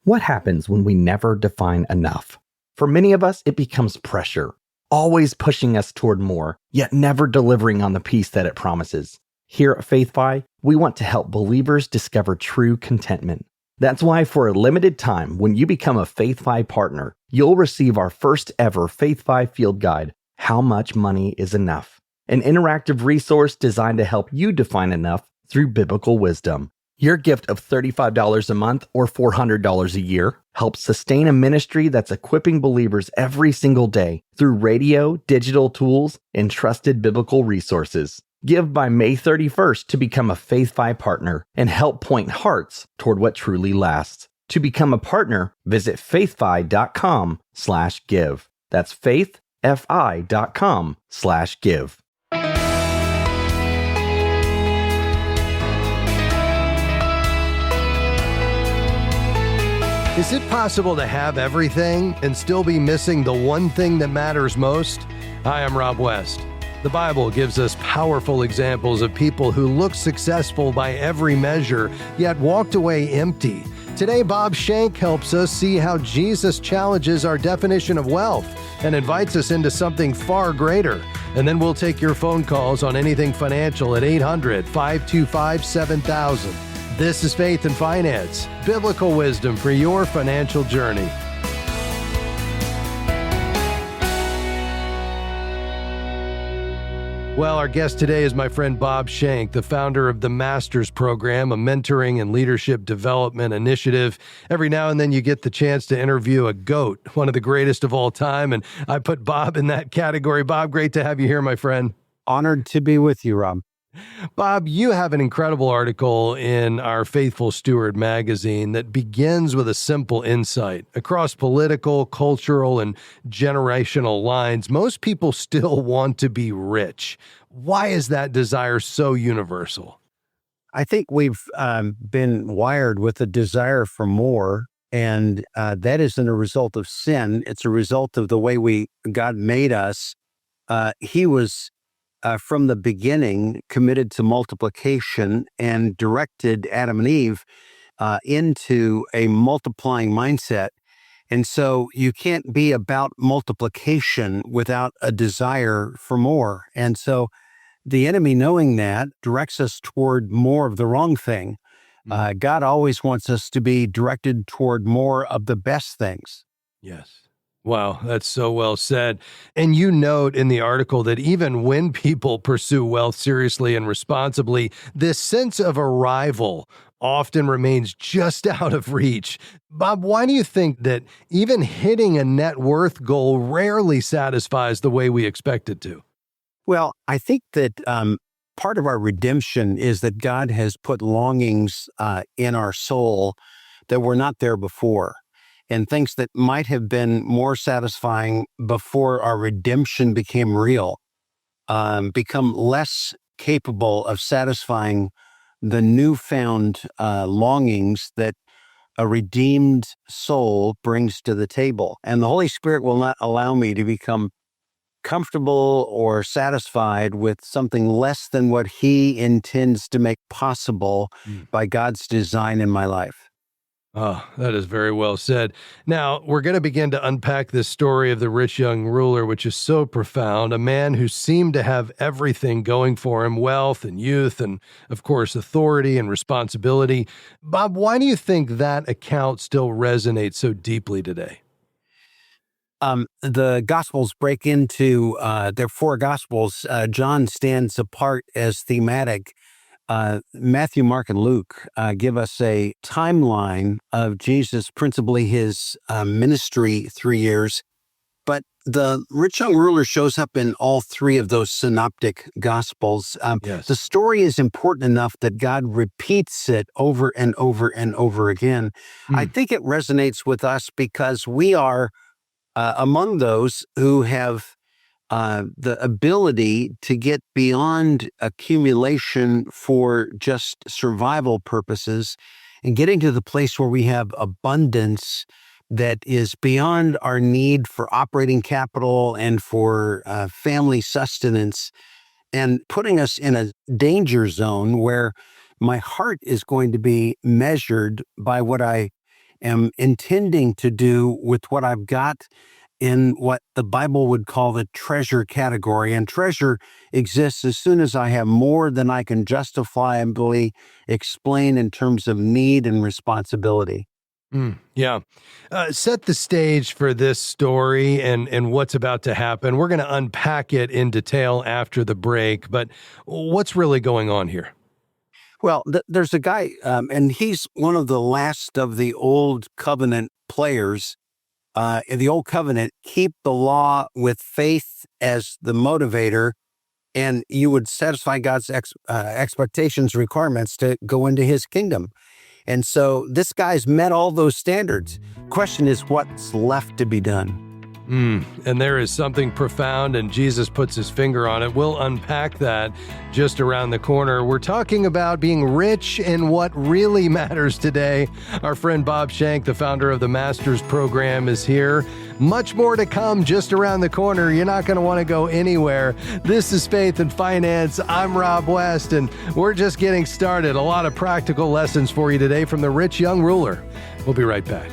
What happens when we never define enough? For many of us, it becomes pressure, always pushing us toward more, yet never delivering on the peace that it promises. Here at Faithfi, we want to help believers discover true contentment. That's why for a limited time, when you become a Faithfi partner, you'll receive our first ever Faithfi field guide, How Much Money is Enough? An interactive resource designed to help you define enough through biblical wisdom. Your gift of $35 a month or $400 a year helps sustain a ministry that's equipping believers every single day through radio, digital tools, and trusted biblical resources. Give by May 31st to become a Faithfi partner and help point hearts toward what truly lasts. To become a partner, visit faithfi.com/give. That's faithfi.com/give. Is it possible to have everything and still be missing the one thing that matters most? Hi, I'm Rob West. The Bible gives us powerful examples of people who looked successful by every measure, yet walked away empty. Today, Bob Shank helps us see how Jesus challenges our definition of wealth and invites us into something far greater. And then we'll take your phone calls on anything financial at 800-525-7000. This is Faith and Finance, biblical wisdom for your financial journey. Well, our guest today is my friend Bob Shank, the founder of the Masters Program, a mentoring and leadership development initiative. Every now and then you get the chance to interview a GOAT, one of the greatest of all time, and I put Bob in that category. Bob, great to have you here, my friend. Honored to be with you, Rob. Bob, you have an incredible article in our Faithful Steward magazine that begins with a simple insight. Across political, cultural, and generational lines, most people still want to be rich. Why is that desire so universal? I think we've been wired with a desire for more, and that isn't a result of sin. It's a result of the way God made us. He was from the beginning committed to multiplication and directed Adam and Eve into a multiplying mindset. And so you can't be about multiplication without a desire for more. And so the enemy, knowing that, directs us toward more of the wrong thing. God always wants us to be directed toward more of the best things. Yes. Wow, that's so well said. And you note in the article that even when people pursue wealth seriously and responsibly, this sense of arrival often remains just out of reach. Bob, why do you think that even hitting a net worth goal rarely satisfies the way we expect it to? Well, I think that part of our redemption is that God has put longings in our soul that were not there before. And things that might have been more satisfying before our redemption became real, become less capable of satisfying the newfound longings that a redeemed soul brings to the table. And the Holy Spirit will not allow me to become comfortable or satisfied with something less than what He intends to make possible by God's design in my life. Oh, that is very well said. Now, we're going to begin to unpack this story of the rich young ruler, which is so profound. A man who seemed to have everything going for him, wealth and youth and, of course, authority and responsibility. Bob, why do you think that account still resonates so deeply today? The Gospels break into, there are four Gospels. John stands apart as thematic. Matthew, Mark, and Luke give us a timeline of Jesus, principally his ministry 3 years. But the rich young ruler shows up in all three of those synoptic Gospels. Yes. The story is important enough that God repeats it over and over and over again. I think it resonates with us because we are among those who have the ability to get beyond accumulation for just survival purposes and getting to the place where we have abundance that is beyond our need for operating capital and for family sustenance, and putting us in a danger zone where my heart is going to be measured by what I am intending to do with what I've got in what the Bible would call the treasure category. And treasure exists as soon as I have more than I can justifiably explain in terms of need and responsibility. Yeah. Set the stage for this story and what's about to happen. We're going to unpack it in detail after the break, but what's really going on here? Well, there's a guy, and he's one of the last of the old covenant players. In the old covenant, keep the law with faith as the motivator, and you would satisfy God's expectations, requirements to go into his kingdom. And so this guy's met all those standards. Question is, what's left to be done? And there is something profound, and Jesus puts his finger on it. We'll unpack that just around the corner. We're talking about being rich in what really matters today. Our friend Bob Shank, the founder of the Master's Program, is here. Much more to come just around the corner. You're not going to want to go anywhere. This is Faith and Finance. I'm Rob West, and we're just getting started. A lot of practical lessons for you today from the rich young ruler. We'll be right back.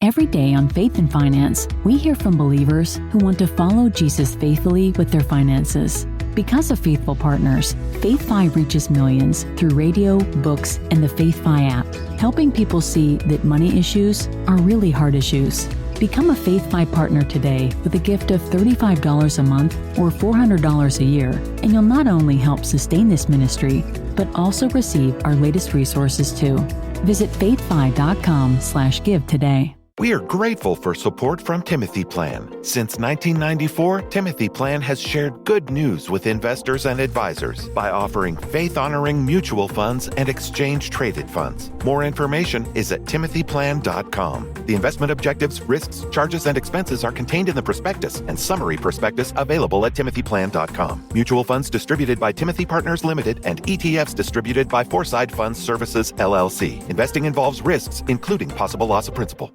Every day on Faith and Finance, we hear from believers who want to follow Jesus faithfully with their finances. Because of faithful partners, FaithFi reaches millions through radio, books, and the FaithFi app, helping people see that money issues are really hard issues. Become a FaithFi partner today with a gift of $35 a month or $400 a year, and you'll not only help sustain this ministry, but also receive our latest resources too. Visit faithfi.com/give today. We are grateful for support from Timothy Plan. Since 1994, Timothy Plan has shared good news with investors and advisors by offering faith-honoring mutual funds and exchange-traded funds. More information is at timothyplan.com. The investment objectives, risks, charges, and expenses are contained in the prospectus and summary prospectus available at timothyplan.com. Mutual funds distributed by Timothy Partners Limited and ETFs distributed by Foreside Funds Services, LLC. Investing involves risks, including possible loss of principal.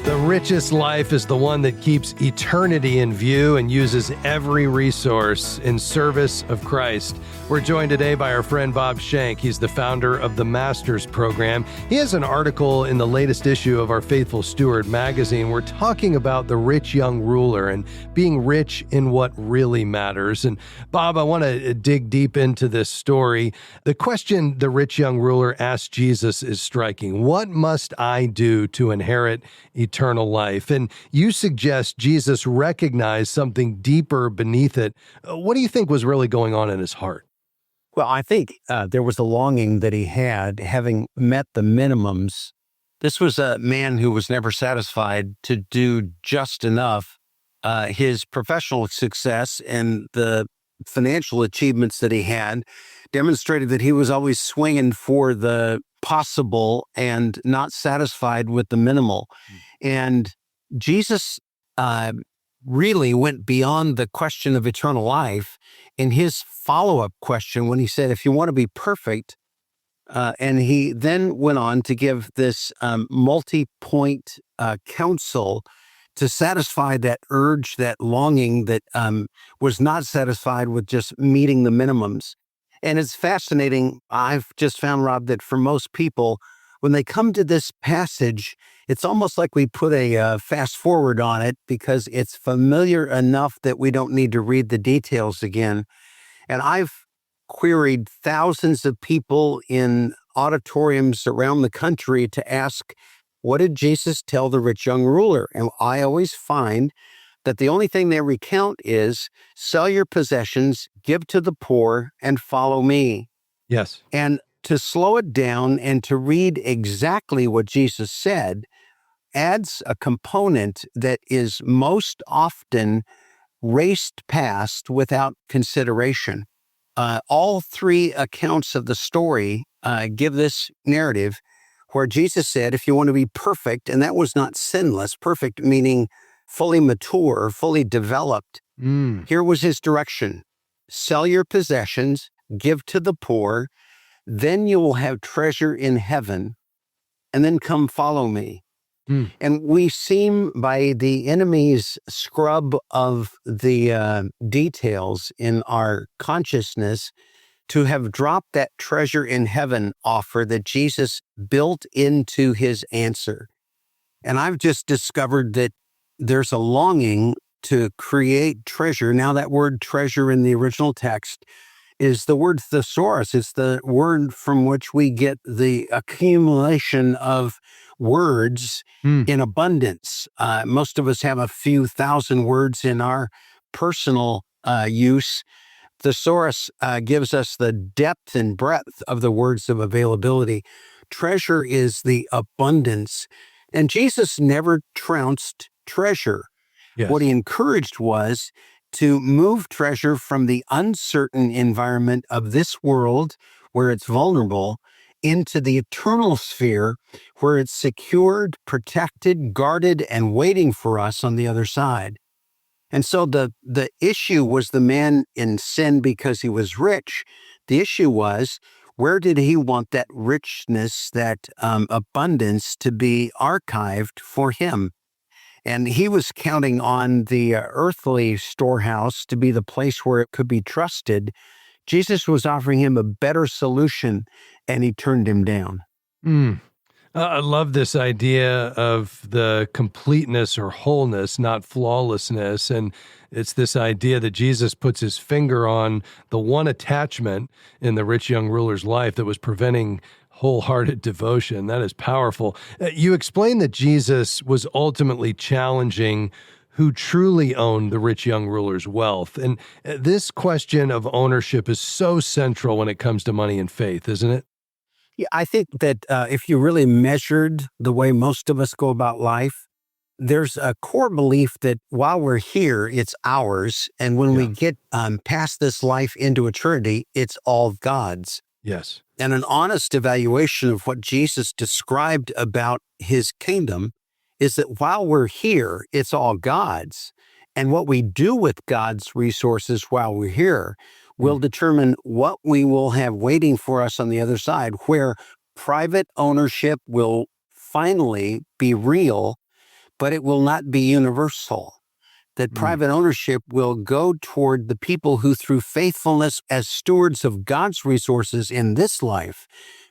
The richest life is the one that keeps eternity in view and uses every resource in service of Christ. We're joined today by our friend Bob Shank. He's the founder of the Master's Program. He has an article in the latest issue of our Faithful Steward magazine. We're talking about the rich young ruler and being rich in what really matters. And Bob, I want to dig deep into this story. The question the rich young ruler asked Jesus is striking. What must I do to inherit eternal life? And you suggest Jesus recognized something deeper beneath it. What do you think was really going on in his heart? Well, I think there was a longing that he had, having met the minimums. This was a man who was never satisfied to do just enough. His professional success and the financial achievements that he had demonstrated that he was always swinging for the possible and not satisfied with the minimal. And Jesus really went beyond the question of eternal life in his follow-up question when he said, if you want to be perfect, and he then went on to give this multi-point counsel to satisfy that urge, that longing that was not satisfied with just meeting the minimums. And it's fascinating. I've just found, Rob, that for most people, when they come to this passage, it's almost like we put a fast forward on it because it's familiar enough that we don't need to read the details again. And I've queried thousands of people in auditoriums around the country to ask, what did Jesus tell the rich young ruler? And I always find that the only thing they recount is sell your possessions, give to the poor, and follow me. Yes. And to slow it down and to read exactly what Jesus said adds a component that is most often raced past without consideration. All three accounts of the story give this narrative where Jesus said, if you want to be perfect, and that was not sinless, perfect meaning fully mature, fully developed, here was his direction. Sell your possessions, give to the poor, then you will have treasure in heaven, and then come follow me. And we seem, by the enemy's scrub of the details in our consciousness, to have dropped that treasure in heaven offer that Jesus built into his answer. And I've just discovered that there's a longing to create treasure. Now, that word treasure in the original text is the word thesaurus. It's the word from which we get the accumulation of words in abundance. Most of us have a few thousand words in our personal use. Thesaurus gives us the depth and breadth of the words of availability. Treasure is the abundance. And Jesus never trounced treasure. Yes. What he encouraged was to move treasure from the uncertain environment of this world, where it's vulnerable, into the eternal sphere, where it's secured, protected, guarded, and waiting for us on the other side. And so the issue was the man in sin because he was rich. The issue was, where did he want that richness, that abundance to be archived for him? And he was counting on the earthly storehouse to be the place where it could be trusted. Jesus was offering him a better solution, and he turned him down. I love this idea of the completeness or wholeness, not flawlessness. And it's this idea that Jesus puts his finger on the one attachment in the rich young ruler's life that was preventing wholehearted devotion. That is powerful. You explain that Jesus was ultimately challenging who truly owned the rich young ruler's wealth. And this question of ownership is so central when it comes to money and faith, isn't it? Yeah, I think that if you really measured the way most of us go about life, there's a core belief that while we're here, it's ours. And when we get past this life into eternity, it's all God's. Yes. And an honest evaluation of what Jesus described about his kingdom is that while we're here, it's all God's. And what we do with God's resources while we're here will determine what we will have waiting for us on the other side, where private ownership will finally be real, but it will not be universal. That private ownership will go toward the people who, through faithfulness as stewards of God's resources in this life,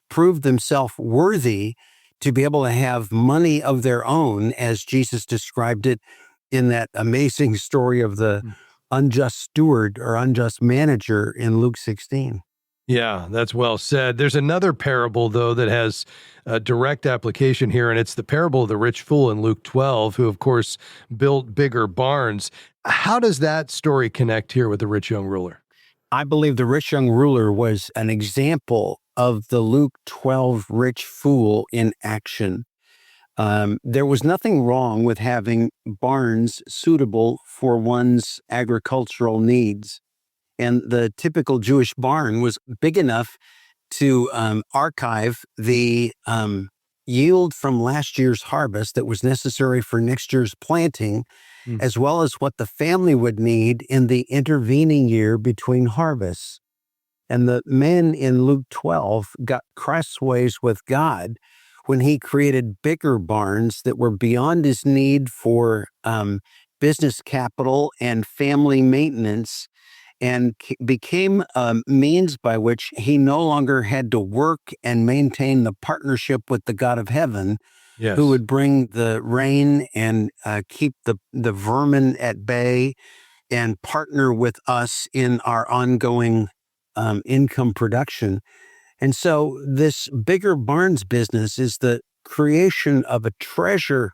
prove themselves worthy to be able to have money of their own, as Jesus described it in that amazing story of the unjust steward or unjust manager in Luke 16. Yeah, that's well said. There's another parable, though, that has a direct application here, and it's the parable of the rich fool in Luke 12, who, of course, built bigger barns. How does that story connect here with the rich young ruler? I believe the rich young ruler was an example of the Luke 12 rich fool in action. There was nothing wrong with having barns suitable for one's agricultural needs. And the typical Jewish barn was big enough to archive the yield from last year's harvest that was necessary for next year's planting, as well as what the family would need in the intervening year between harvests. And the man in Luke 12 got crossways with God when he created bigger barns that were beyond his need for business capital and family maintenance, and became a means by which he no longer had to work and maintain the partnership with the God of heaven, who would bring the rain and keep the vermin at bay and partner with us in our ongoing income production. And so this bigger barns business is the creation of a treasure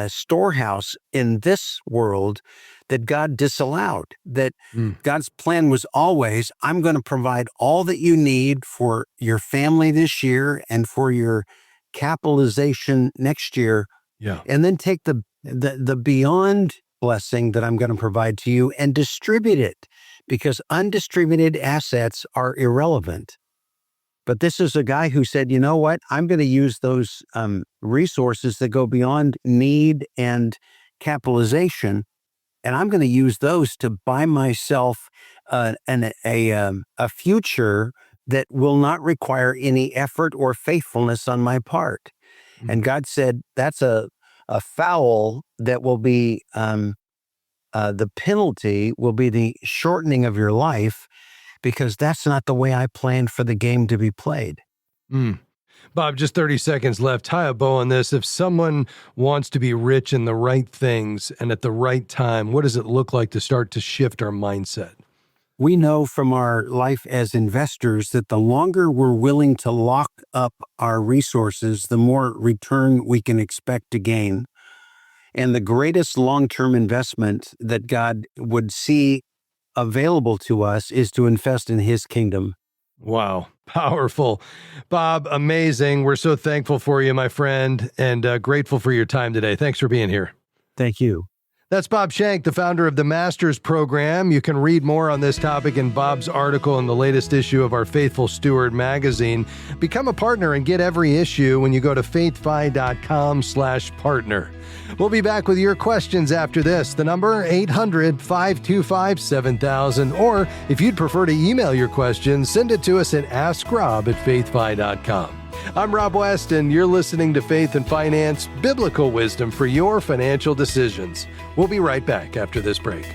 storehouse in this world that God disallowed. That God's plan was always, I'm going to provide all that you need for your family this year and for your capitalization next year. Yeah. And then take the beyond blessing that I'm going to provide to you and distribute it, because undistributed assets are irrelevant. But this is a guy who said, you know what, I'm going to use those resources that go beyond need and capitalization, and I'm going to use those to buy myself a future that will not require any effort or faithfulness on my part. And God said, that's a a foul that will be the penalty will be the shortening of your life, because that's not the way I planned for the game to be played. Bob, just 30 seconds left. Tie a bow on this. If someone wants to be rich in the right things and at the right time, what does it look like to start to shift our mindset? We know from our life as investors that the longer we're willing to lock up our resources, the more return we can expect to gain. And the greatest long-term investment that God would see available to us is to invest in his kingdom. Wow. Powerful. Bob, amazing. We're so thankful for you, my friend, and grateful for your time today. Thanks for being here. Thank you. That's Bob Shank, the founder of the Masters Program. You can read more on this topic in Bob's article in the latest issue of our Faithful Steward magazine. Become a partner and get every issue when you go to faithfi.com/partner. We'll be back with your questions after this. The number 800-525-7000. Or if you'd prefer to email your questions, send it to us at askrob@faithfi.com. I'm Rob West, and you're listening to Faith and Finance, biblical wisdom for your financial decisions. We'll be right back after this break.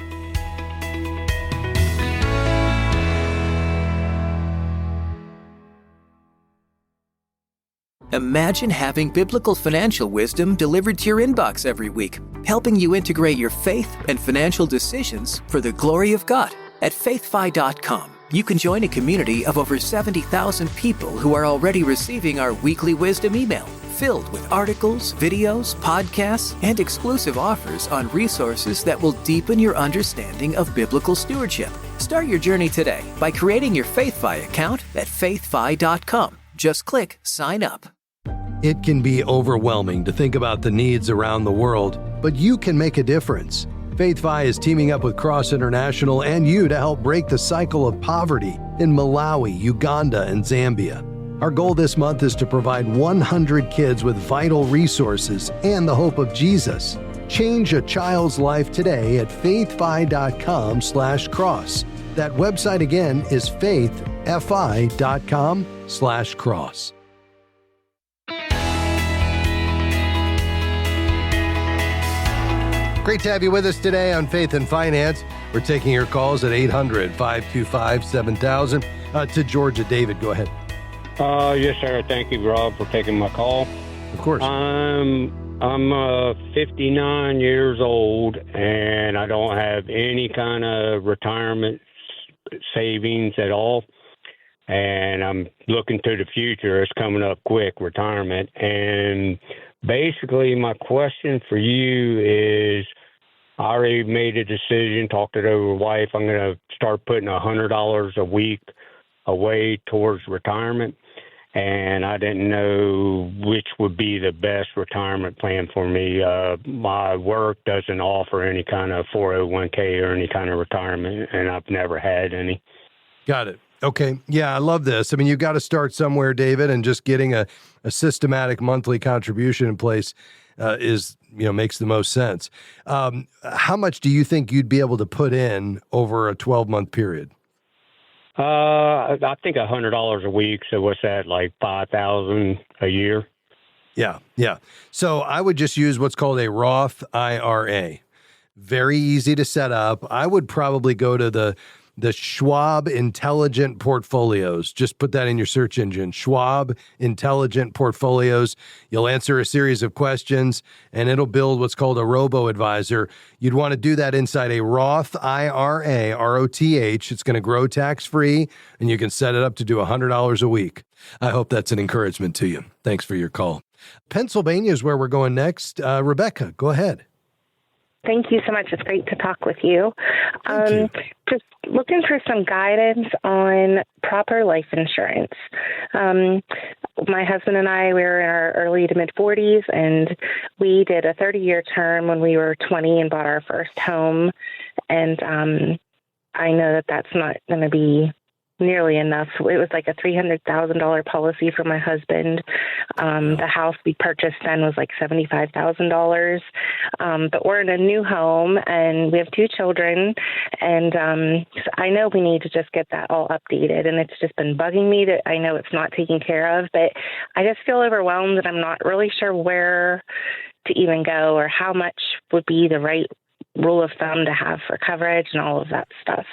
Imagine having biblical financial wisdom delivered to your inbox every week, helping you integrate your faith and financial decisions for the glory of God. At faithfi.com, you can join a community of over 70,000 people who are already receiving our weekly wisdom email, filled with articles, videos, podcasts, and exclusive offers on resources that will deepen your understanding of biblical stewardship. Start your journey today by creating your FaithFi account at faithfi.com. Just click Sign Up. It can be overwhelming to think about the needs around the world, but you can make a difference. FaithFi is teaming up with Cross International and you to help break the cycle of poverty in Malawi, Uganda, and Zambia. Our goal this month is to provide 100 kids with vital resources and the hope of Jesus. Change a child's life today at faithfi.com/cross. That website again is faithfi.com/cross. Great to have you with us today on Faith and Finance. We're taking your calls at 800-525-7000. To Georgia. David, go ahead. Yes, sir. Thank you, Rob, for taking my call. Of course. I'm 59 years old, and I don't have any kind of retirement savings at all. And I'm looking to the future. It's coming up quick, retirement. And basically, my question for you is, I already made a decision, talked it over with wife. I'm going to start putting $100 a week away towards retirement. And I didn't know which would be the best retirement plan for me. My work doesn't offer any kind of 401k or any kind of retirement, and I've never had any. Got it. Okay. Yeah, I love this. I mean, you've got to start somewhere, David, and just getting a systematic monthly contribution in place makes the most sense. How much do you think you'd be able to put in over a 12-month period? I think $100 a week. So what's that, like $5,000 a year? Yeah. So I would just use what's called a Roth IRA. Very easy to set up. I would probably go to the Schwab Intelligent Portfolios. Just put that in your search engine, Schwab Intelligent Portfolios. You'll answer a series of questions, and it'll build what's called a robo-advisor. You'd want to do that inside a Roth IRA, ROTH. It's going to grow tax-free, and you can set it up to do $100 a week. I hope that's an encouragement to you. Thanks for your call. Pennsylvania is where we're going next. Rebecca, go ahead. Thank you so much. It's great to talk with you. Just looking for some guidance on proper life insurance. My husband and I, we were in our early to mid 40s, and we did a 30-year term when we were 20 and bought our first home. And I know that that's not going to be nearly enough. It was like a $300,000 policy for my husband. The house we purchased then was like $75,000. But we're in a new home and we have 2 children. And I know we need to just get that all updated. And it's just been bugging me that I know it's not taken care of. But I just feel overwhelmed and I'm not really sure where to even go, or how much would be the right rule of thumb to have for coverage and all of that stuff?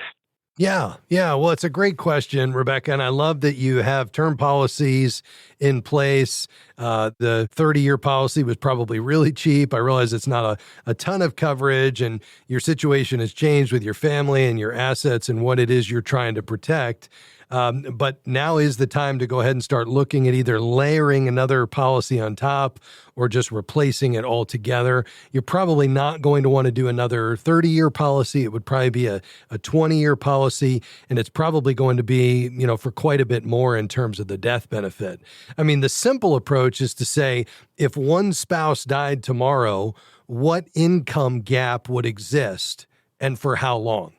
Yeah. Well, it's a great question, Rebecca, and I love that you have term policies in place. The 30-year policy was probably really cheap. I realize it's not a ton of coverage, and your situation has changed with your family and your assets and what it is you're trying to protect. But now is the time to go ahead and start looking at either layering another policy on top or just replacing it altogether. You're probably not going to want to do another 30-year policy. It would probably be a 20-year policy, and it's probably going to be, for quite a bit more in terms of the death benefit. I mean, the simple approach is to say, if one spouse died tomorrow, what income gap would exist and for how long?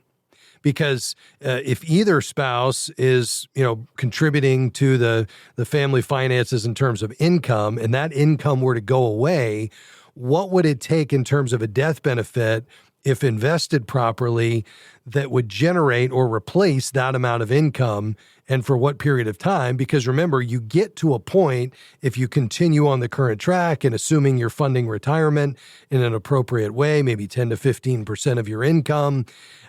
Because if either spouse is, contributing to the family finances in terms of income, and that income were to go away, what would it take in terms of a death benefit, if invested properly, that would generate or replace that amount of income, and for what period of time? Because remember, you get to a point, if you continue on the current track and assuming you're funding retirement in an appropriate way, maybe 10 to 15% of your income,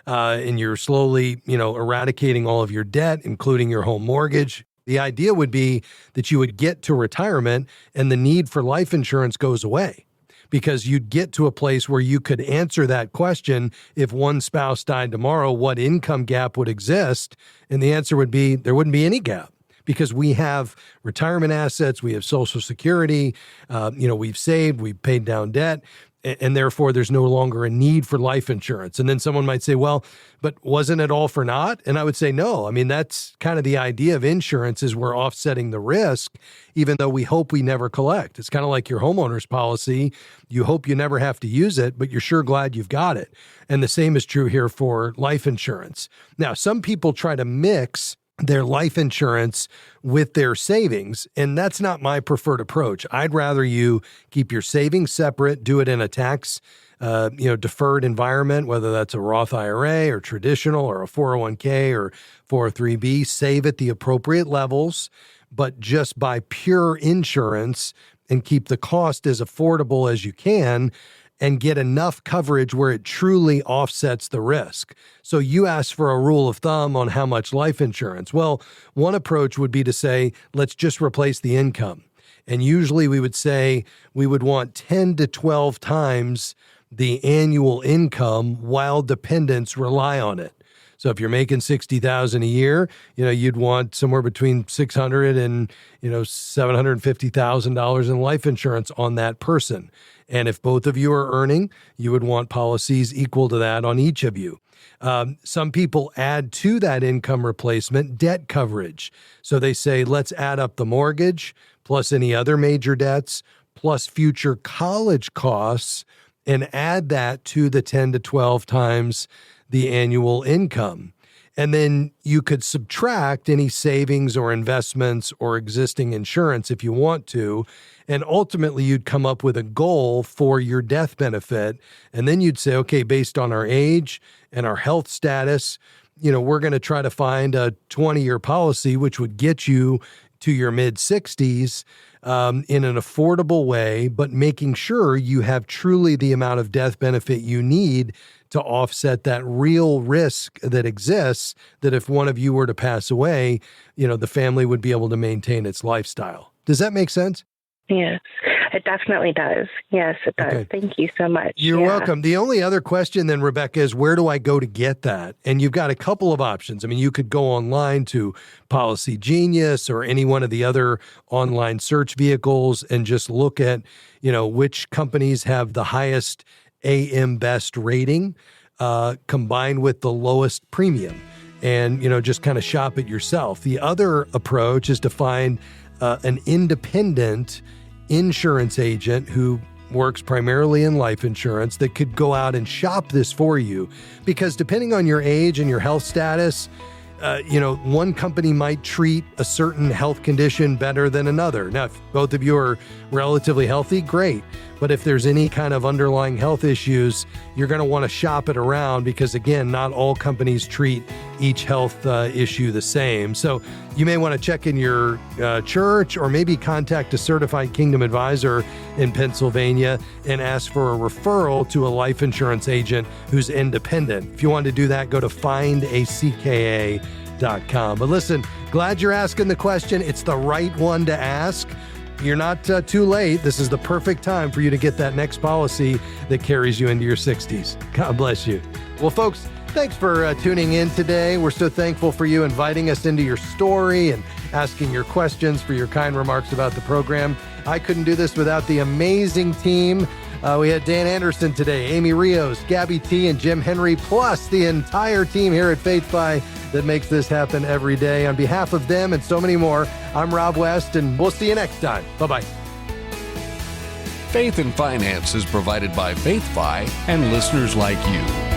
and you're slowly, eradicating all of your debt, including your home mortgage. The idea would be that you would get to retirement and the need for life insurance goes away, because you'd get to a place where you could answer that question. If one spouse died tomorrow, what income gap would exist? And the answer would be there wouldn't be any gap, because we have retirement assets, we have Social Security, we've saved, we've paid down debt, and therefore there's no longer a need for life insurance. And then someone might say, well, but wasn't it all for naught? And I would say, no. I mean, that's kind of the idea of insurance, is we're offsetting the risk, even though we hope we never collect. It's kind of like your homeowner's policy. You hope you never have to use it, but you're sure glad you've got it. And the same is true here for life insurance. Now, some people try to mix their life insurance with their savings, and that's not my preferred approach. I'd rather you keep your savings separate, do it in a tax deferred environment, whether that's a Roth IRA or traditional or a 401k or 403b, save at the appropriate levels, but just buy pure insurance and keep the cost as affordable as you can, and get enough coverage where it truly offsets the risk. So you asked for a rule of thumb on how much life insurance. Well, one approach would be to say, let's just replace the income. And usually we would say we would want 10 to 12 times the annual income while dependents rely on it. So if you're making $60,000 a year, you'd want somewhere between $600,000 and $750,000 in life insurance on that person. And if both of you are earning, you would want policies equal to that on each of you. Some people add to that income replacement debt coverage. So they say, let's add up the mortgage plus any other major debts plus future college costs and add that to the 10 to 12 times the annual income. And then you could subtract any savings or investments or existing insurance if you want to. And ultimately, you'd come up with a goal for your death benefit. And then you'd say, okay, based on our age and our health status, we're going to try to find a 20-year policy, which would get you to your mid-60s in an affordable way, but making sure you have truly the amount of death benefit you need to offset that real risk that exists, that if one of you were to pass away, the family would be able to maintain its lifestyle. Does that make sense? Yes, it definitely does. Yes, it does. Okay. Thank you so much. You're welcome. The only other question then, Rebecca, is where do I go to get that? And you've got a couple of options. I mean, you could go online to Policy Genius or any one of the other online search vehicles and just look at, which companies have the highest AM Best rating combined with the lowest premium, and, just kind of shop it yourself. The other approach is to find an independent insurance agent who works primarily in life insurance that could go out and shop this for you. Because depending on your age and your health status, one company might treat a certain health condition better than another. Now, if both of you are relatively healthy, great. But if there's any kind of underlying health issues, you're going to want to shop it around because, again, not all companies treat each health issue the same. So you may want to check in your church or maybe contact a certified Kingdom advisor in Pennsylvania and ask for a referral to a life insurance agent who's independent. If you want to do that, go to findacka.com. But listen, glad you're asking the question. It's the right one to ask. You're not too late. This is the perfect time for you to get that next policy that carries you into your 60s. God bless you. Well, folks, thanks for tuning in today. We're so thankful for you inviting us into your story and asking your questions, for your kind remarks about the program. I couldn't do this without the amazing team. We had Dan Anderson today, Amy Rios, Gabby T, and Jim Henry, plus the entire team here at FaithFi that makes this happen every day. On behalf of them and so many more, I'm Rob West, and we'll see you next time. Bye-bye. Faith and Finance is provided by FaithFi and listeners like you.